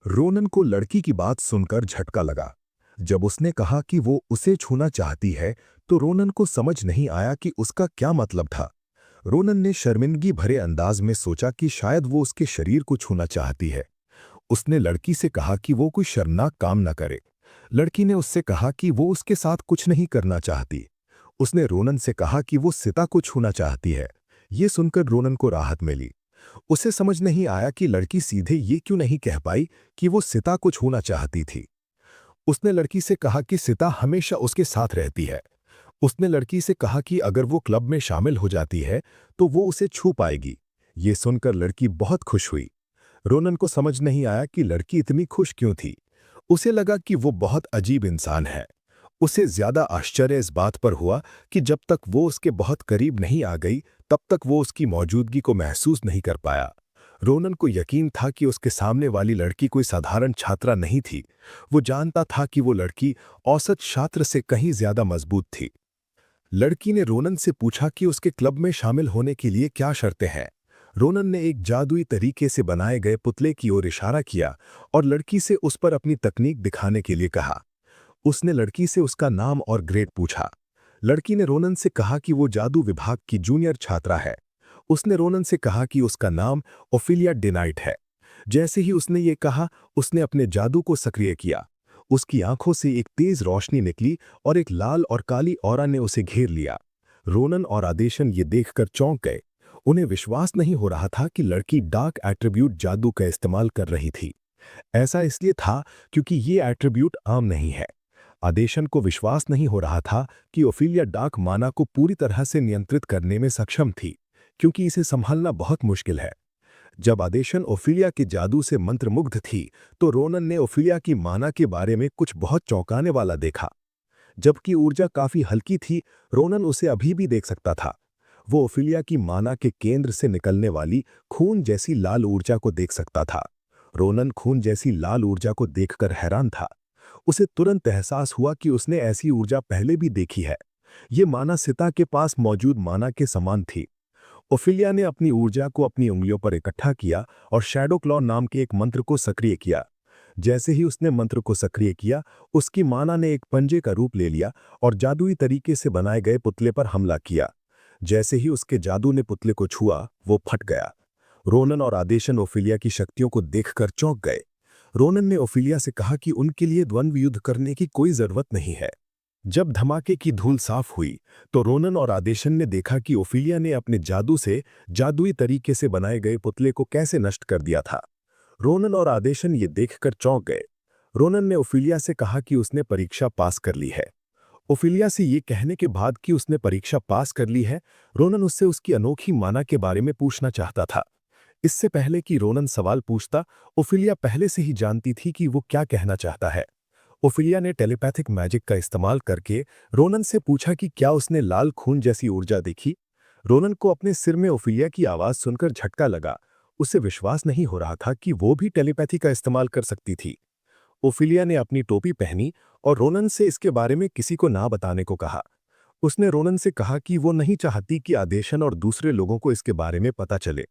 Ronan को लड़की की बात सुनकर झटका लगा। जब उसने कहा कि वो उसे छूना चाहती है, तो रोनन को समझ नहीं आया कि उसका क्या मतलब था। रोनन ने शर्मिंदगी भरे अंदाज में सोचा कि शायद वो उसके शरीर को छूना चाहती है। उसने लड़की से कहा कि वो कोई शर्मनाक काम न करे। लड़की ने उससे कहा कि वो उसके साथ कुछ नहीं करना चाहती। उसने रोनन से कहा कि वो सिता को छूना चाहती है। ये सुनकर रोनन को राहत मिली। उसे समझ नहीं आया कि लड़की सीधे ये क्यों नहीं कह पाई कि वो सिता को छूना चाहती थी। उसने लड़की से कहा कि सिता हमेशा उसके साथ रहती है। उसने लड़की से कहा कि अगर वो क्लब में शामिल हो जाती है तो वो उसे छू पाएगी। ये सुनकर लड़की बहुत खुश हुई। रोनन को समझ नहीं आया कि लड़की इतनी खुश क्यों थी। उसे लगा कि वो बहुत अजीब इंसान है। उसे ज्यादा आश्चर्य इस बात पर हुआ कि जब तक वो उसके बहुत करीब नहीं आ गई, तब तक वो उसकी मौजूदगी को महसूस नहीं कर पाया। रोनन को यकीन था कि उसके सामने वाली लड़की कोई साधारण छात्रा नहीं थी। वो जानता था कि वो लड़की औसत छात्र से कहीं ज्यादा मजबूत थी। लड़की ने रोनन से पूछा कि उसके क्लब में शामिल होने के लिए क्या शर्तें हैं। रोनन ने एक जादुई तरीके से बनाए गए पुतले की ओर इशारा किया और लड़की से उस पर अपनी तकनीक दिखाने के लिए कहा। उसने लड़की से उसका नाम और ग्रेड पूछा। लड़की ने रोनन से कहा कि वो जादू विभाग की जूनियर छात्रा है। उसने रोनन से कहा कि उसका नाम ओफिलिया डेनाइट है। जैसे ही उसने ये कहा, उसने अपने जादू को सक्रिय किया। उसकी आंखों से एक तेज रोशनी निकली और एक लाल और काली ऑरा ने उसे घेर लिया। रोनन और आदेशन ये देखकर चौंक गए। उन्हें विश्वास नहीं हो रहा था कि लड़की डार्क एट्रीब्यूट जादू का इस्तेमाल कर रही थी। ऐसा इसलिए था क्योंकि ये एट्रीब्यूट आम नहीं है। आदेशन को विश्वास नहीं हो रहा था कि ओफिलिया डार्क माना को पूरी तरह से नियंत्रित करने में सक्षम थी, क्योंकि इसे संभालना बहुत मुश्किल है। जब आदेशन ओफिलिया के जादू से मंत्रमुग्ध थी, तो रोनन ने ओफिलिया की माना के बारे में कुछ बहुत चौंकाने वाला देखा। जबकि ऊर्जा काफी हल्की थी, रोनन उसे अभी भी देख सकता था। वो ओफिलिया की माना के केंद्र से निकलने वाली खून जैसी लाल ऊर्जा को देख सकता था। रोनन खून जैसी लाल ऊर्जा को देखकर हैरान था। उसे तुरंत एहसास हुआ कि उसने ऐसी ऊर्जा पहले भी देखी है। ये माना सिता के पास मौजूद माना के समान थी। ओफिलिया ने अपनी ऊर्जा को अपनी उंगलियों पर इकट्ठा किया और शैडो क्लॉ नाम के एक मंत्र को सक्रिय किया। जैसे ही उसने मंत्र को सक्रिय किया, उसकी माना ने एक पंजे का रूप ले लिया और जादुई तरीके से बनाए गए पुतले पर हमला किया। जैसे ही उसके जादू ने पुतले को छुआ, वो फट गया। रोनन और आदेशन ओफिलिया की शक्तियों को देखकर चौंक गए। रोनन ने ओफिलिया से कहा कि उनके लिए द्वंद्व युद्ध करने की कोई जरूरत नहीं है। जब धमाके की धूल साफ हुई, तो रोनन और आदेशन ने देखा कि ओफिलिया ने अपने जादू से जादुई तरीके से बनाए गए पुतले को कैसे नष्ट कर दिया था। रोनन और आदेशन ये देखकर चौंक गए। रोनन ने ओफिलिया से कहा कि उसने परीक्षा पास कर ली है। ओफिलिया से ये कहने के बाद कि उसने परीक्षा पास कर ली है, रोनन उससे उसकी अनोखी माना के बारे में पूछना चाहता था। इससे पहले कि रोनन सवाल पूछता, ओफिलिया पहले से ही जानती थी कि वो क्या कहना चाहता है। ओफिलिया ने टेलीपैथिक मैजिक का इस्तेमाल करके रोनन से पूछा कि क्या उसने लाल खून जैसी ऊर्जा देखी। रोनन को अपने सिर में ओफिलिया की आवाज सुनकर झटका लगा। उसे विश्वास नहीं हो रहा था कि वो भी टेलीपैथी का इस्तेमाल कर सकती थी। ओफिलिया ने अपनी टोपी पहनी और रोनन से इसके बारे में किसी को ना बताने को कहा। उसने रोनन से कहा कि वो नहीं चाहती कि आदेशन और दूसरे लोगों को इसके बारे में पता चले।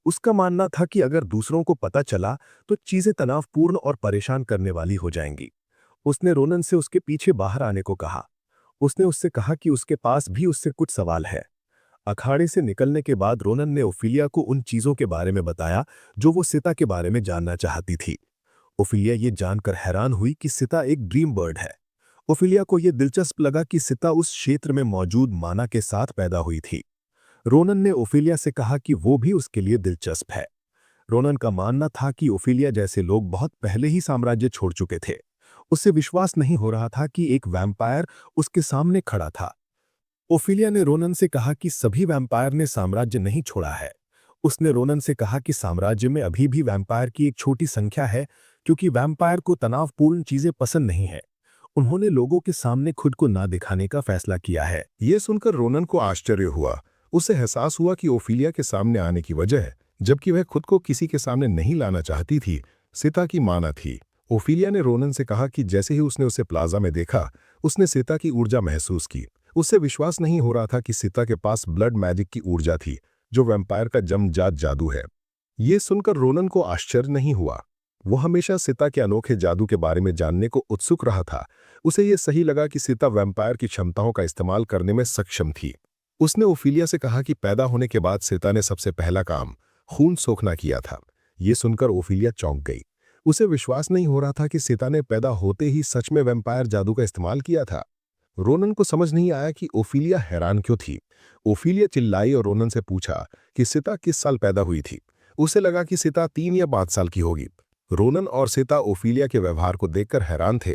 उसका मानना था कि अगर दूसरों को पता चला तो चीजें तनावपूर्ण और परेशान करने वाली हो जाएंगी। उसने रोनन से उसके पीछे बाहर आने को कहा। उसने उससे कहा कि उसके पास भी उससे कुछ सवाल है। अखाड़े से निकलने के बाद रोनन ने ओफिलिया को उन चीजों के बारे में बताया जो वो सिता के बारे में जानना चाहती थी। ओफिलिया ये जानकर हैरान हुई कि सिता एक ड्रीम बर्ड है। ओफिलिया को यह दिलचस्प लगा कि सिता उस क्षेत्र में मौजूद माना के साथ पैदा हुई थी। रोनन ने ओफिलिया से कहा कि वो भी उसके लिए दिलचस्प है। रोनन का मानना था कि ओफिलिया जैसे लोग बहुत पहले ही साम्राज्य छोड़ चुके थे। उसे विश्वास नहीं हो रहा था कि एक वैम्पायर उसके सामने खड़ा था। ओफिलिया ने रोनन से कहा कि सभी वैम्पायर ने साम्राज्य नहीं छोड़ा है। उसने रोनन से कहा कि साम्राज्य में अभी भी वैम्पायर की एक छोटी संख्या है, क्योंकि वैम्पायर को तनावपूर्ण चीजें पसंद नहीं है। उन्होंने लोगों के सामने खुद को ना दिखाने का फैसला किया है। ये सुनकर रोनन को आश्चर्य हुआ। उसे एहसास हुआ कि ओफिलिया के सामने आने की वजह, जबकि वह खुद को किसी के सामने नहीं लाना चाहती थी, सिता की माना थी। ओफिलिया ने रोनन से कहा कि जैसे ही उसने उसे प्लाजा में देखा, उसने सिता की ऊर्जा महसूस की। उससे विश्वास नहीं हो रहा था कि सिता के पास ब्लड मैजिक की ऊर्जा थी, जो वैम्पायर का जन्मजात जादू है। ये सुनकर रोनन को आश्चर्य नहीं हुआ। वो हमेशा सीता के अनोखे जादू के बारे में जानने को उत्सुक रहा था। उसे ये सही लगा कि सीता वैम्पायर की क्षमताओं का इस्तेमाल करने में सक्षम थी। उसने ओफिलिया से कहा कि पैदा होने के बाद सीता ने सबसे पहला काम खून सोखना किया था। ये सुनकर ओफिलिया चौंक गई। उसे विश्वास नहीं हो रहा था कि सीता ने पैदा होते ही सच में वैम्पायर जादू का इस्तेमाल किया था। रोनन को समझ नहीं आया कि ओफिलिया हैरान क्यों थी। ओफिलिया चिल्लाई और रोनन से पूछा कि सीता किस साल पैदा हुई थी। उसे लगा कि सीता 3 या 5 साल की होगी। रोनन और सीता ओफिलिया के व्यवहार को देखकर हैरान थे।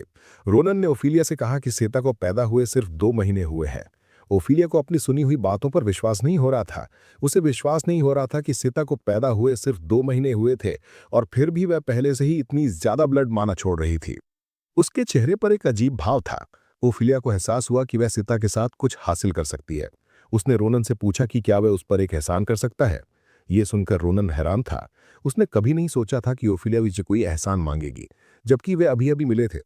रोनन ने ओफिलिया से कहा कि सीता को पैदा हुए सिर्फ 2 महीने हुए हैं। ओफिलिया को अपनी सुनी हुई बातों पर विश्वास नहीं हो रहा था। उसे विश्वास नहीं हो रहा था कि सीता को पैदा हुए सिर्फ 2 महीने हुए थे और फिर भी वह पहले से ही इतनी ज्यादा ब्लड माना छोड़ रही थी। उसके चेहरे पर एक अजीब भाव था। ओफिलिया को एहसास हुआ कि वह सीता के साथ कुछ हासिल कर सकती है। उसने रोनन से पूछा कि क्या वह उस पर एक एहसान कर सकता है। ये सुनकर रोनन हैरान था। उसने कभी नहीं सोचा था कि ओफिलिया उससे कोई एहसान मांगेगी, जबकि वे अभी-अभी मिले थे।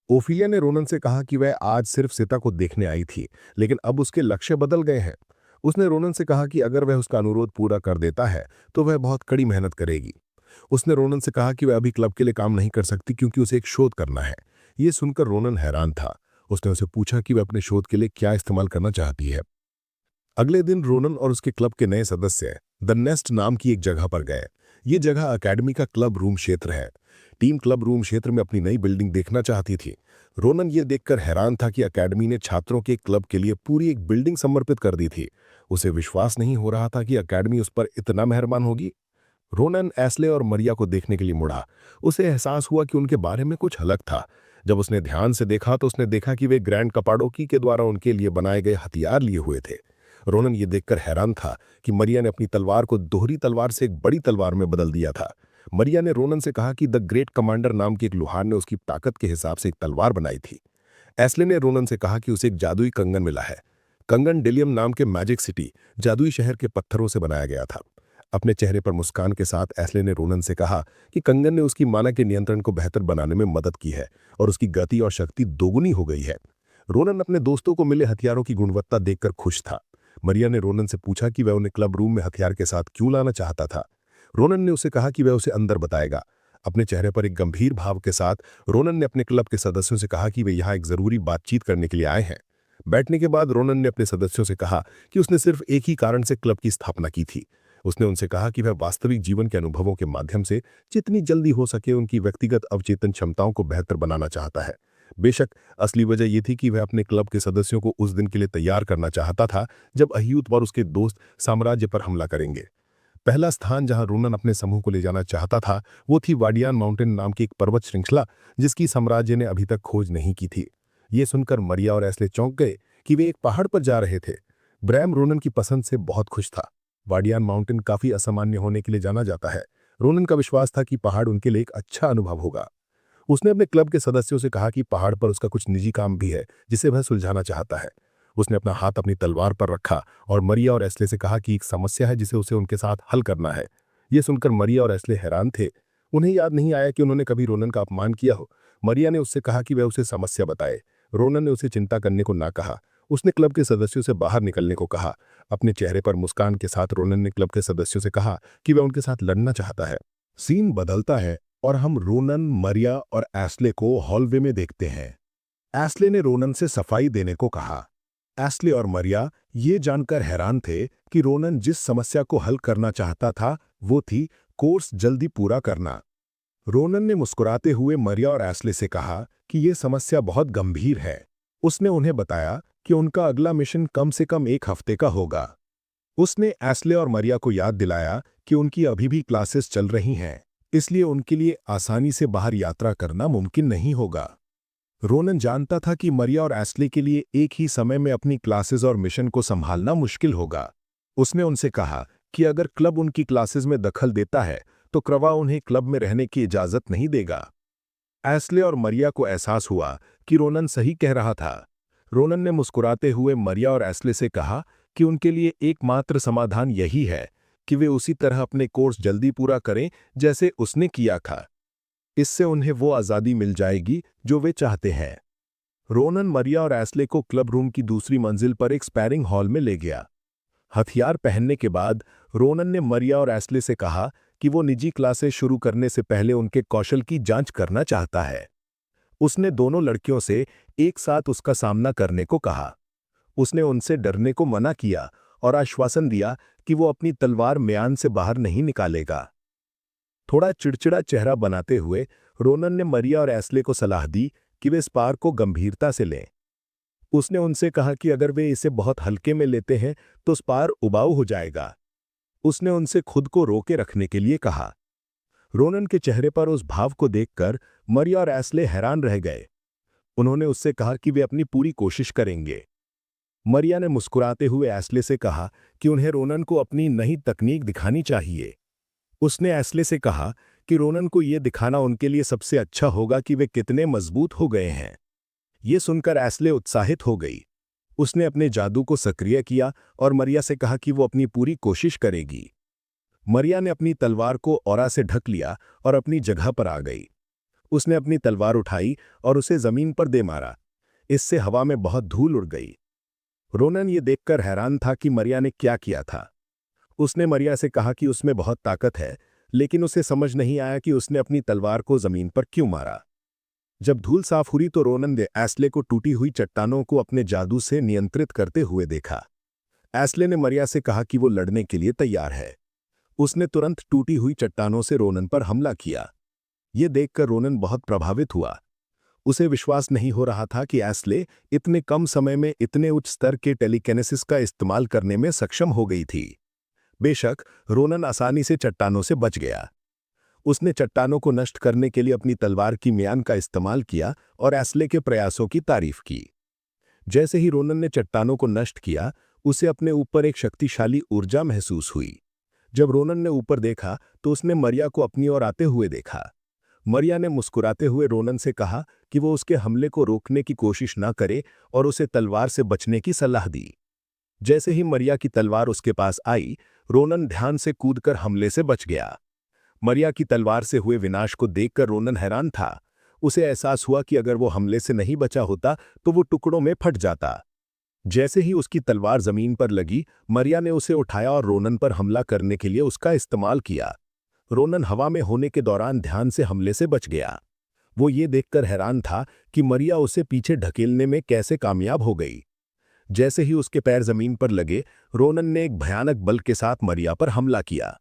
ओफिलिया ने रोनन से कहा कि वह आज सिर्फ सीता को देखने आई थी, लेकिन अब उसके लक्ष्य बदल गए हैं। उसने रोनन से कहा कि अगर वह उसका अनुरोध पूरा कर देता है, तो वह बहुत कड़ी मेहनत करेगी। उसने रोनन से कहा कि वह अभी क्लब के लिए काम नहीं कर सकती क्योंकि उसे एक शोध करना है। ये सुनकर रोनन हैरान था। उसने उसे पूछा कि वह अपने शोध के लिए क्या इस्तेमाल करना चाहती है। अगले दिन रोनन और उसके क्लब के नए सदस्य द नेस्ट नाम की एक जगह पर गए। ये जगह अकेडमी का क्लब रूम क्षेत्र है। टीम क्लब रूम क्षेत्र में अपनी नई बिल्डिंग देखना चाहती थी। रोनन ये देखकर हैरान था कि अकेडमी ने छात्रों के क्लब के लिए पूरी एक बिल्डिंग समर्पित कर दी थी। उसे विश्वास नहीं हो रहा था कि अकेडमी उस पर इतना मेहरबान होगी। रोनन एस्ले और मरिया को देखने के लिए मुड़ा। उसे एहसास हुआ कि उनके बारे में कुछ अलग था। जब उसने ध्यान से देखा तो उसने देखा कि वे ग्रैंड कपाडोकी के द्वारा उनके लिए बनाए गए हथियार लिए हुए थे। रोनन ये देखकर हैरान था कि मरिया ने अपनी तलवार को दोहरी तलवार से एक बड़ी तलवार में बदल दिया था। मरिया ने रोनन से कहा कि द ग्रेट कमांडर नाम के एक लुहार ने उसकी ताकत के हिसाब से एक तलवार बनाई थी। एस्ले ने रोनन से कहा कि उसे एक जादुई कंगन मिला है। कंगन डिलियम नाम के मैजिक सिटी जादुई शहर के पत्थरों से बनाया गया था। अपने चेहरे पर मुस्कान के साथ एस्ले ने रोनन से कहा कि कंगन ने उसकी माना के नियंत्रण को बेहतर बनाने में मदद की है और उसकी गति और शक्ति दोगुनी हो गई है। रोनन अपने दोस्तों को मिले हथियारों की गुणवत्ता देखकर खुश था। मरिया ने रोनन से पूछा कि वह उन्हें क्लब रूम में हथियार के साथ क्यों लाना चाहता था। रोनन ने उसे कहा कि वह उसे अंदर बताएगा। अपने चेहरे पर एक गंभीर भाव के साथ रोनन ने अपने क्लब के सदस्यों से कहा कि वे यहाँ एक जरूरी बातचीत करने के लिए आए हैं। बैठने के बाद रोनन ने अपने सदस्यों से कहा कि उसने सिर्फ एक ही कारण से क्लब की स्थापना की थी। उसने उनसे कहा कि वह वास्तविक जीवन के अनुभवों के माध्यम से जितनी जल्दी हो सके उनकी व्यक्तिगत अवचेतन क्षमताओं को बेहतर बनाना चाहता है। बेशक असली वजह यह थी कि वह अपने क्लब के सदस्यों को उस दिन के लिए तैयार करना चाहता था जब अह्यूत और उसके दोस्त साम्राज्य पर हमला करेंगे। पहला स्थान जहां रोनन अपने समूह को ले जाना चाहता था वो थी वाडियान माउंटेन नाम की एक पर्वत श्रृंखला जिसकी साम्राज्य ने अभी तक खोज नहीं की थी। ये सुनकर मरिया और एस्ले चौंक गए कि वे एक पहाड़ पर जा रहे थे। ब्रैम रोनन की पसंद से बहुत खुश था। वाडियान माउंटेन काफी असामान्य होने के लिए जाना जाता है। रोनन का विश्वास था कि पहाड़ उनके लिए एक अच्छा अनुभव होगा। उसने अपने क्लब के सदस्यों से कहा कि पहाड़ पर उसका कुछ निजी काम भी है जिसे वह सुलझाना चाहता है। उसने अपना हाथ अपनी तलवार पर रखा और मरिया और एस्ले से कहा कि एक समस्या है जिसे उसे उनके साथ हल करना है। यह सुनकर मरिया और एस्ले हैरान थे। उन्हें याद नहीं आया कि उन्होंने कभी रोनन का अपमान किया हो। मरिया ने उससे कहा कि वह उसे समस्या बताए। रोनन ने उसे चिंता करने को ना कहा। उसने क्लब के सदस्यों से बाहर निकलने को कहा। अपने चेहरे पर मुस्कान के साथ रोनन ने क्लब के सदस्यों से कहा कि वह उनके साथ लड़ना चाहता है। सीन बदलता है और हम रोनन, मरिया और एस्ले को हॉलवे में देखते हैं। एस्ले ने रोनन से सफाई देने को कहा। एस्ले और मरिया ये जानकर हैरान थे कि रोनन जिस समस्या को हल करना चाहता था वो थी कोर्स जल्दी पूरा करना। रोनन ने मुस्कुराते हुए मरिया और एस्ले से कहा कि ये समस्या बहुत गंभीर है। उसने उन्हें बताया कि उनका अगला मिशन कम से कम 1 हफ्ते का होगा। उसने एस्ले और मरिया को याद दिलाया कि उनकी अभी भी क्लासेस चल रही हैं, इसलिए उनके लिए आसानी से बाहर यात्रा करना मुमकिन नहीं होगा। रोनन जानता था कि मरिया और एस्ले के लिए एक ही समय में अपनी क्लासेस और मिशन को संभालना मुश्किल होगा। उसने उनसे कहा कि अगर क्लब उनकी क्लासेस में दखल देता है तो क्रवा उन्हें क्लब में रहने की इजाजत नहीं देगा। एस्ले और मरिया को एहसास हुआ कि रोनन सही कह रहा था। रोनन ने मुस्कुराते हुए मरिया और एस्ले से कहा कि उनके लिए एकमात्र समाधान यही है कि वे उसी तरह अपने कोर्स जल्दी पूरा करें जैसे उसने किया था। इससे उन्हें वो आज़ादी मिल जाएगी जो वे चाहते हैं। रोनन मरिया और एस्ले को क्लब रूम की दूसरी मंजिल पर एक स्पैरिंग हॉल में ले गया। हथियार पहनने के बाद रोनन ने मरिया और एस्ले से कहा कि वो निजी क्लासेस शुरू करने से पहले उनके कौशल की जांच करना चाहता है। उसने दोनों लड़कियों से एक साथ उसका सामना करने को कहा। उसने उनसे डरने को मना किया और आश्वासन दिया कि वो अपनी तलवार म्यान से बाहर नहीं निकालेगा। थोड़ा चिड़चिड़ा चेहरा बनाते हुए रोनन ने मरिया और एस्ले को सलाह दी कि वे इस पार को गंभीरता से लें। उसने उनसे कहा कि अगर वे इसे बहुत हल्के में लेते हैं तो स्पार उबाऊ हो जाएगा। उसने उनसे खुद को रोके रखने के लिए कहा। रोनन के चेहरे पर उस भाव को देखकर मरिया और एस्ले हैरान रह गए। उन्होंने उससे कहा कि वे अपनी पूरी कोशिश करेंगे। मरिया ने मुस्कुराते हुए एस्ले से कहा कि उन्हें रोनन को अपनी नई तकनीक दिखानी चाहिए। उसने एस्ले से कहा कि रोनन को यह दिखाना उनके लिए सबसे अच्छा होगा कि वे कितने मजबूत हो गए हैं। ये सुनकर एस्ले उत्साहित हो गई। उसने अपने जादू को सक्रिय किया और मरिया से कहा कि वो अपनी पूरी कोशिश करेगी। मरिया ने अपनी तलवार को ऑरा से ढक लिया और अपनी जगह पर आ गई। उसने अपनी तलवार उठाई और उसे जमीन पर दे मारा। इससे हवा में बहुत धूल उड़ गई। रोनन ये देखकर हैरान था कि मरिया ने क्या किया था। उसने मरिया से कहा कि उसमें बहुत ताकत है, लेकिन उसे समझ नहीं आया कि उसने अपनी तलवार को जमीन पर क्यों मारा। जब धूल साफ हुई तो रोनन ने एस्ले को टूटी हुई चट्टानों को अपने जादू से नियंत्रित करते हुए देखा। एस्ले ने मरिया से कहा कि वो लड़ने के लिए तैयार है। उसने तुरंत टूटी हुई चट्टानों से रोनन पर हमला किया। ये देखकर रोनन बहुत प्रभावित हुआ। उसे विश्वास नहीं हो रहा था कि एस्ले इतने कम समय में इतने उच्च स्तर के टेलीकिनेसिस का इस्तेमाल करने में सक्षम हो गई थी। बेशक रोनन आसानी से चट्टानों से बच गया। उसने चट्टानों को नष्ट करने के लिए अपनी तलवार की म्यान का इस्तेमाल किया और एस्ले के प्रयासों की तारीफ की। जैसे ही रोनन ने चट्टानों को नष्ट किया, उसे अपने ऊपर एक शक्तिशाली ऊर्जा महसूस हुई। जब रोनन ने ऊपर देखा तो उसने मरिया को अपनी ओर आते हुए देखा। मरिया ने मुस्कुराते हुए रोनन से कहा कि वो उसके हमले को रोकने की कोशिश न करे और उसे तलवार से बचने की सलाह दी। जैसे ही मरिया की तलवार उसके पास आई, रोनन ध्यान से कूदकर हमले से बच गया। मरिया की तलवार से हुए विनाश को देखकर रोनन हैरान था। उसे एहसास हुआ कि अगर वो हमले से नहीं बचा होता तो वो टुकड़ों में फट जाता। जैसे ही उसकी तलवार जमीन पर लगी, मरिया ने उसे उठाया और रोनन पर हमला करने के लिए उसका इस्तेमाल किया। रोनन हवा में होने के दौरान ध्यान से हमले से बच गया। वो ये देखकर हैरान था कि मरिया उसे पीछे ढकेलने में कैसे कामयाब हो गई। जैसे ही उसके पैर जमीन पर लगे, रोनन ने एक भयानक बल के साथ मरिया पर हमला किया।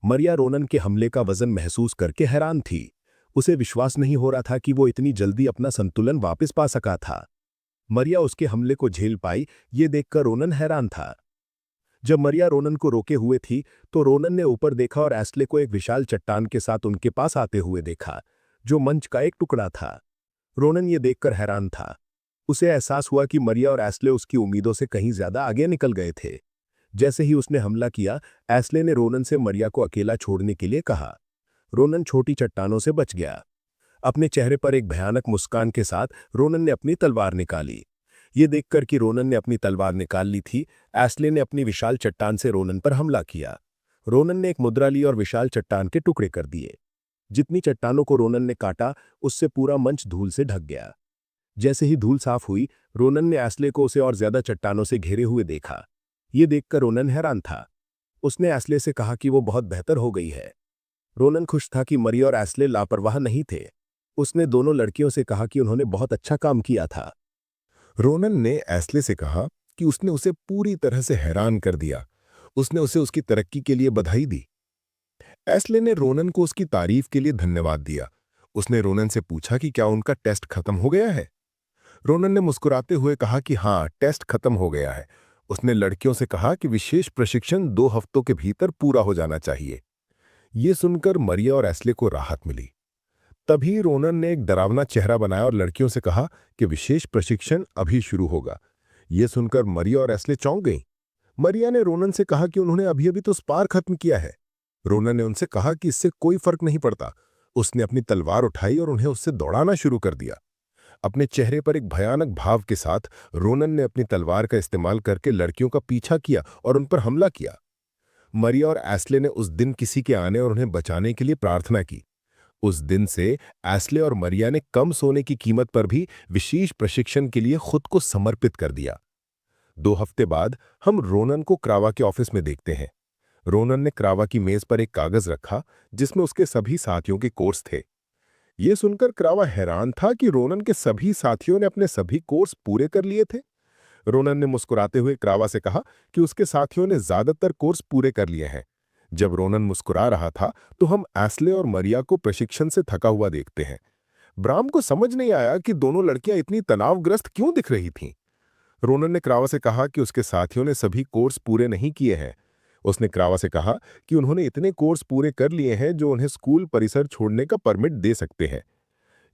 मरिया रोनन के हमले का वजन महसूस करके हैरान थी। उसे विश्वास नहीं हो रहा था कि वो इतनी जल्दी अपना संतुलन वापस पा सका था। मरिया उसके हमले को झेल पाई, ये देखकर रोनन हैरान था। जब मरिया रोनन को रोके हुए थी तो रोनन ने ऊपर देखा और एस्ले को एक विशाल चट्टान के साथ उनके पास आते हुए देखा, जो मंच का एक टुकड़ा था। रोनन ये देखकर हैरान था। उसे एहसास हुआ कि मरिया और एस्ले उसकी उम्मीदों से कहीं ज्यादा आगे निकल गए थे। जैसे ही उसने हमला किया, एस्ले ने रोनन से मरिया को अकेला छोड़ने के लिए कहा। रोनन छोटी चट्टानों से बच गया। अपने चेहरे पर एक भयानक मुस्कान के साथ रोनन ने अपनी तलवार निकाली। ये देखकर कि रोनन ने अपनी तलवार निकाल ली थी, एस्ले ने अपनी विशाल चट्टान से रोनन पर हमला किया। रोनन ने एक मुद्रा ली और विशाल चट्टान के टुकड़े कर दिए। जितनी चट्टानों को रोनन ने काटा, उससे पूरा मंच धूल से ढक गया। जैसे ही धूल साफ हुई, रोनन ने एस्ले को उसे और ज्यादा चट्टानों से घेरे हुए देखा। ये देखकर रोनन हैरान था। उसने एस्ले से कहा कि वो बहुत बेहतर हो गई है। रोनन खुश था कि मरिया और एस्ले लापरवाह नहीं थे। उसने दोनों लड़कियों से कहा कि उन्होंने बहुत अच्छा काम किया था। रोनन ने एस्ले से कहा कि उसने उसे पूरी तरह से हैरान कर दिया। उसने उसे उसकी तरक्की के लिए बधाई दी। एस्ले ने रोनन को उसकी तारीफ के लिए धन्यवाद दिया। उसने रोनन से पूछा कि क्या उनका टेस्ट खत्म हो गया है। रोनन ने मुस्कुराते हुए कहा कि हाँ, टेस्ट खत्म हो गया है। उसने लड़कियों से कहा कि विशेष प्रशिक्षण 2 हफ्तों के भीतर पूरा हो जाना चाहिए। ये सुनकर मरिया और एस्ले को राहत मिली। तभी रोनन ने एक डरावना चेहरा बनाया और लड़कियों से कहा कि विशेष प्रशिक्षण अभी शुरू होगा। ये सुनकर मरिया और एस्ले चौंक गईं। मरिया ने रोनन से कहा कि उन्होंने अभी-अभी तो स्पार खत्म किया है। रोनन ने उनसे कहा कि इससे कोई फर्क नहीं पड़ता। उसने अपनी तलवार उठाई और उन्हें उससे दौड़ाना शुरू कर दिया। अपने चेहरे पर एक भयानक भाव के साथ रोनन ने अपनी तलवार का इस्तेमाल करके लड़कियों का पीछा किया और उन पर हमला किया। मरिया और एस्ले ने उस दिन किसी के आने और उन्हें बचाने के लिए प्रार्थना की। उस दिन से एस्ले और मरिया ने कम सोने की कीमत पर भी विशेष प्रशिक्षण के लिए खुद को समर्पित कर दिया। 2 हफ्ते बाद हम रोनन को क्रावा के ऑफिस में देखते हैं। रोनन ने क्रावा की मेज पर एक कागज रखा जिसमें उसके सभी साथियों के कोर्स थे। ये सुनकर क्रावा हैरान था कि रोनन के सभी साथियों ने अपने सभी कोर्स पूरे कर लिए थे। रोनन ने मुस्कुराते हुए क्रावा से कहा कि उसके साथियों ने ज्यादातर कोर्स पूरे कर लिए हैं। जब रोनन मुस्कुरा रहा था तो हम एस्ले और मरिया को प्रशिक्षण से थका हुआ देखते हैं। ब्राम को समझ नहीं आया कि दोनों लड़कियां इतनी तनावग्रस्त क्यों दिख रही थीं। रोनन ने क्रावा से कहा कि उसके साथियों ने सभी कोर्स पूरे नहीं किए हैं। उसने क्रावा से कहा कि उन्होंने इतने कोर्स पूरे कर लिए हैं जो उन्हें स्कूल परिसर छोड़ने का परमिट दे सकते हैं।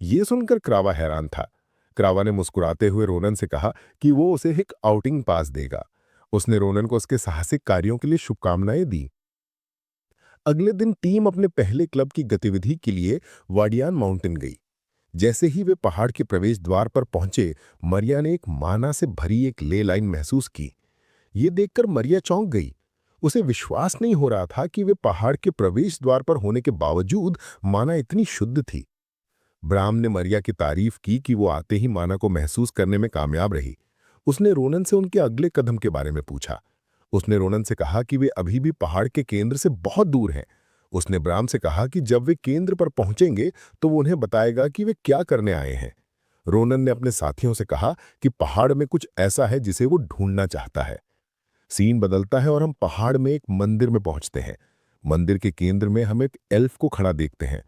ये सुनकर क्रावा हैरान था। क्रावा ने मुस्कुराते हुए रोनन से कहा कि वो उसे एक आउटिंग पास देगा। उसने रोनन को उसके साहसिक कार्यों के लिए शुभकामनाएं दी। अगले दिन टीम अपने पहले क्लब की गतिविधि के लिए वाडियान माउंटेन गई। जैसे ही वे पहाड़ के प्रवेश द्वार पर पहुंचे, मरिया ने एक माना से भरी एक ले लाइन महसूस की। ये देखकर मरिया चौंक गई। उसे विश्वास नहीं हो रहा था कि वे पहाड़ के प्रवेश द्वार पर होने के बावजूद माना इतनी शुद्ध थी। ब्राम ने मरिया की तारीफ की कि वो आते ही माना को महसूस करने में कामयाब रही। उसने रोनन से उनके अगले कदम के बारे में पूछा। उसने रोनन से कहा कि वे अभी भी पहाड़ के केंद्र से बहुत दूर हैं। उसने ब्राम से कहा कि जब वे केंद्र पर पहुंचेंगे तो वो उन्हें बताएगा कि वे क्या करने आए हैं। रोनन ने अपने साथियों से कहा कि पहाड़ में कुछ ऐसा है जिसे वो ढूंढना चाहता है। सीन बदलता है और हम पहाड़ में एक मंदिर में पहुंचते हैं। मंदिर के केंद्र में हम एक एल्फ को खड़ा देखते हैं।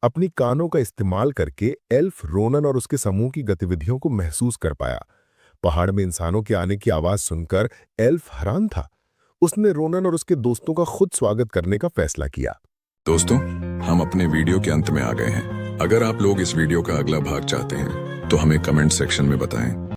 अपनी कानों का इस्तेमाल करके एल्फ रोनन और उसके समूह की गतिविधियों को महसूस कर पाया। पहाड़ में इंसानों के आने की आवाज सुनकर एल्फ हैरान था। उसने रोनन और उसके दोस्तों का खुद स्वागत करने का फैसला किया। दोस्तों, हम अपने वीडियो के अंत में आ गए हैं। अगर आप लोग इस वीडियो का अगला भाग चाहते हैं तो हमें कमेंट सेक्शन में बताएं।